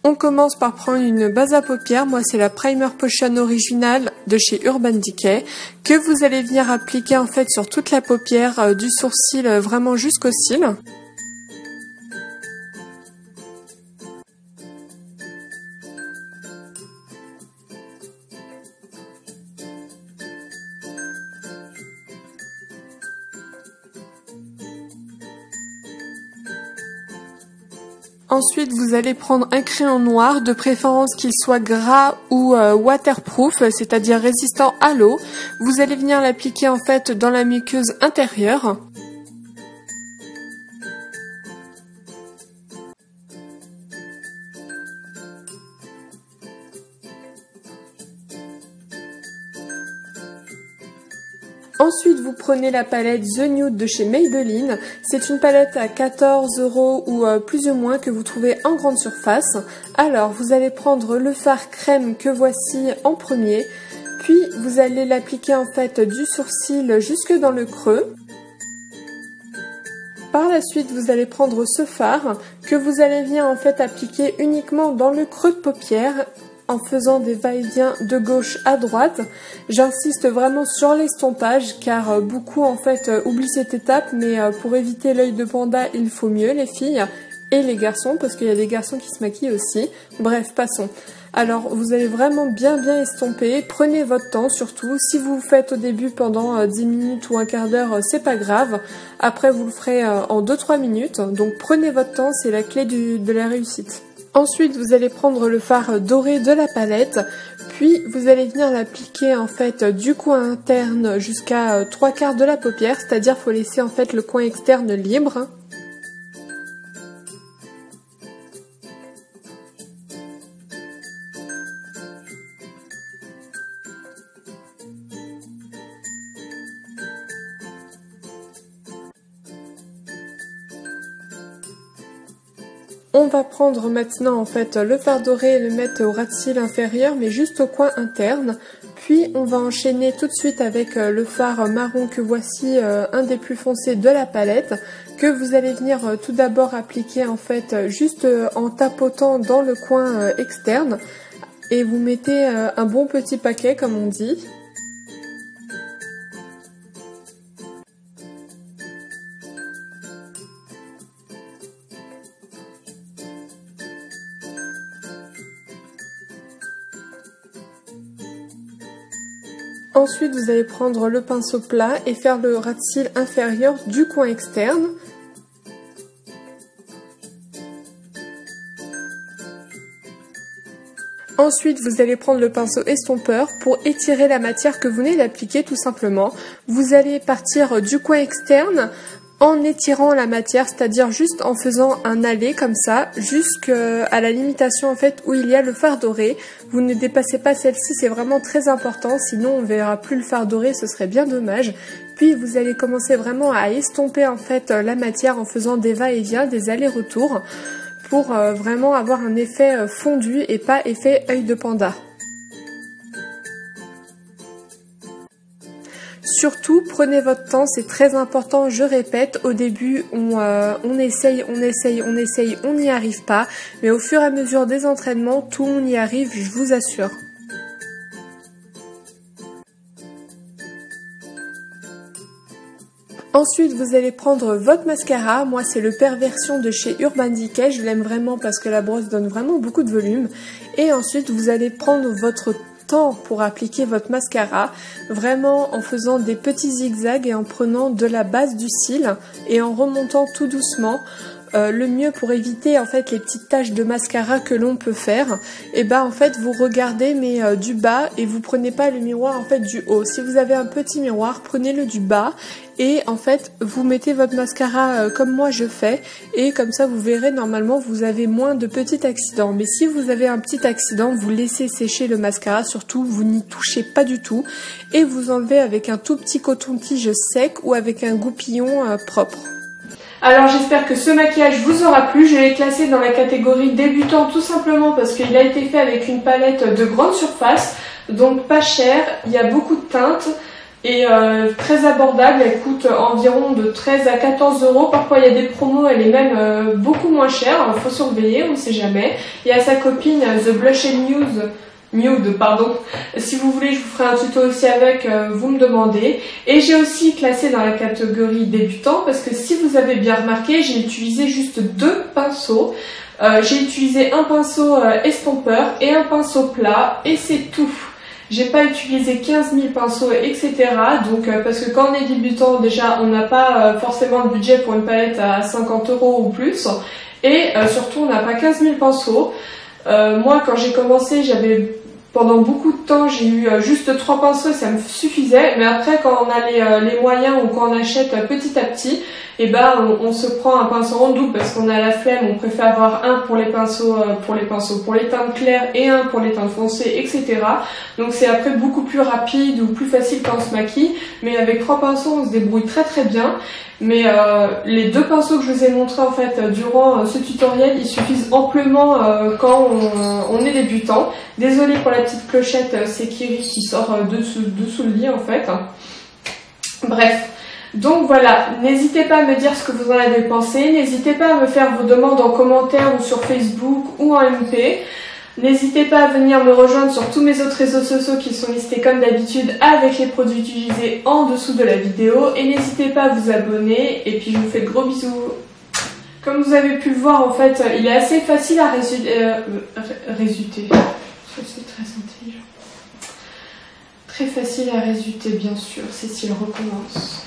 On commence par prendre une base à paupières, moi c'est la Primer Potion originale de chez Urban Decay, que vous allez venir appliquer en fait sur toute la paupière du sourcil vraiment jusqu'au cils. Ensuite, vous allez prendre un crayon noir, de préférence qu'il soit gras ou waterproof, c'est-à-dire résistant à l'eau. Vous allez venir l'appliquer en fait dans la muqueuse intérieure. Ensuite, vous prenez la palette The Nude de chez Maybelline. C'est une palette à 14 € ou plus ou moins que vous trouvez en grande surface. Alors, vous allez prendre le fard crème que voici en premier. Puis, vous allez l'appliquer en fait du sourcil jusque dans le creux. Par la suite, vous allez prendre ce fard que vous allez venir en fait appliquer uniquement dans le creux de paupière, en faisant des va-et-vient de gauche à droite. J'insiste vraiment sur l'estompage car beaucoup en fait oublient cette étape, mais pour éviter l'œil de panda il faut mieux, les filles et les garçons, parce qu'il y a des garçons qui se maquillent aussi. Bref, passons. Alors vous allez vraiment bien estomper, prenez votre temps surtout. Si vous le faites au début pendant 10 minutes ou un quart d'heure, c'est pas grave. Après vous le ferez en 2-3 minutes, donc prenez votre temps, c'est la clé de la réussite. Ensuite, vous allez prendre le fard doré de la palette, puis vous allez venir l'appliquer en fait du coin interne jusqu'à 3/4 de la paupière, c'est-à-dire faut laisser en fait le coin externe libre. On va prendre maintenant en fait le fard doré et le mettre au ras de cils inférieur, mais juste au coin interne. Puis on va enchaîner tout de suite avec le fard marron que voici, un des plus foncés de la palette, que vous allez venir tout d'abord appliquer en fait juste en tapotant dans le coin externe. Et vous mettez un bon petit paquet comme on dit. Ensuite, vous allez prendre le pinceau plat et faire le ras de cils inférieur du coin externe. Ensuite, vous allez prendre le pinceau estompeur pour étirer la matière que vous venez d'appliquer tout simplement. Vous allez partir du coin externe en étirant la matière, c'est-à-dire juste en faisant un allé comme ça, jusqu'à la limitation en fait où il y a le fard doré. Vous ne dépassez pas celle-ci, c'est vraiment très important, sinon on ne verra plus le fard doré, ce serait bien dommage. Puis vous allez commencer vraiment à estomper en fait la matière en faisant des va-et-vient, des allers-retours, pour vraiment avoir un effet fondu et pas effet œil de panda. Surtout, prenez votre temps, c'est très important, je répète, au début on essaye, on n'y arrive pas, mais au fur et à mesure des entraînements, tout on y arrive, je vous assure. Ensuite, vous allez prendre votre mascara. Moi, c'est le Perversion de chez Urban Decay. Je l'aime vraiment parce que la brosse donne vraiment beaucoup de volume. Et ensuite, vous allez prendre votre temps pour appliquer votre mascara, vraiment en faisant des petits zigzags et en prenant de la base du cil et en remontant tout doucement. Le mieux pour éviter en fait les petites taches de mascara que l'on peut faire, et en fait vous regardez mais du bas et vous prenez pas le miroir en fait du haut. Si vous avez un petit miroir, prenez-le du bas et en fait vous mettez votre mascara comme moi je fais, et comme ça vous verrez normalement vous avez moins de petits accidents. Mais si vous avez un petit accident, vous laissez sécher le mascara, surtout vous n'y touchez pas du tout et vous enlevez avec un tout petit coton-tige sec ou avec un goupillon propre. Alors j'espère que ce maquillage vous aura plu. Je l'ai classé dans la catégorie débutant tout simplement parce qu'il a été fait avec une palette de grande surface, donc pas cher, il y a beaucoup de teintes et très abordable. Elle coûte environ de 13 à 14 €. Parfois il y a des promos, elle est même beaucoup moins chère, il faut surveiller, on ne sait jamais. Il y a sa copine The Blush and Nude, pardon. Si vous voulez, je vous ferai un tuto aussi avec, vous me demandez. Et j'ai aussi classé dans la catégorie débutant parce que si vous avez bien remarqué, j'ai utilisé juste 2 pinceaux. J'ai utilisé un pinceau estompeur et un pinceau plat et c'est tout. J'ai pas utilisé 15 000 pinceaux, etc. Donc parce que quand on est débutant, déjà on n'a pas forcément le budget pour une palette à 50 € ou plus. Et surtout on n'a pas 15 000 pinceaux. Moi quand j'ai commencé, pendant beaucoup de temps, j'ai eu juste 3 pinceaux et ça me suffisait. Mais après, quand on a les moyens ou quand on achète petit à petit, on se prend un pinceau en double parce qu'on a la flemme. On préfère avoir un pour les pinceaux, pour les teintes claires et un pour les teintes foncées, etc. Donc c'est après beaucoup plus rapide ou plus facile quand on se maquille. Mais avec 3 pinceaux, on se débrouille très très bien. Mais les 2 pinceaux que je vous ai montrés en fait durant ce tutoriel, ils suffisent amplement quand on est débutant. Désolée pour la petite clochette, c'est Kiri qui sort dessous le lit en fait. Bref, donc voilà, n'hésitez pas à me dire ce que vous en avez pensé, n'hésitez pas à me faire vos demandes en commentaire ou sur Facebook ou en MP. N'hésitez pas à venir me rejoindre sur tous mes autres réseaux sociaux qui sont listés comme d'habitude avec les produits utilisés en dessous de la vidéo. Et n'hésitez pas à vous abonner. Et puis je vous fais de gros bisous. Comme vous avez pu le voir, en fait, il est assez facile à résuter. C'est très intelligent. Très facile à résuter, bien sûr. Cécile recommence.